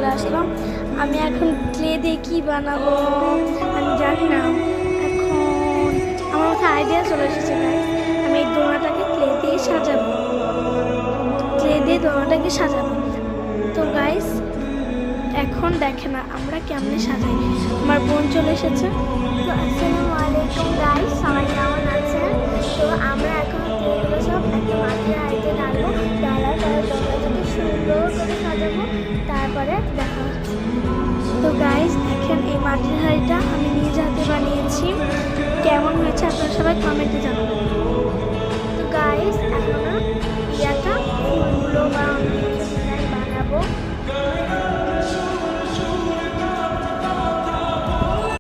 চলে আসলাম। আমি এখন ক্লে দিয়ে কী বানাবো আমি জানি না। এখন আমার মাথায় আইডিয়া চলে এসেছে গাইস, আমি এই দোলনাটাকে ক্লে দিয়ে সাজাবো, ক্লে দিয়ে দোলনাটাকে সাজাবো। তো গাইস এখন দেখে না আমরা কেমনে সাজাই। আমার বোন চলে এসেছে। তো আসসালামু আলাইকুম গাইস, সবাই কেমন আছেন? তো আমরা এখন ক্লেগুলো সব একটা মাটির হাঁড়িতে ঢালবো, ঢালার পরে দোলনাটাকে সুন্দর করে সাজাবো, তারপরে দেখা হচ্ছে। তো গাইস দেখেন এই মাটির হাঁড়িটা আমি নিজ হাতে বানিয়েছি। কেমন হয়েছে আপনারা সবাই কমেন্টে জানাবেন। তো গাইস এখন ইয়াটা ফুলগুলো বা বানাবো।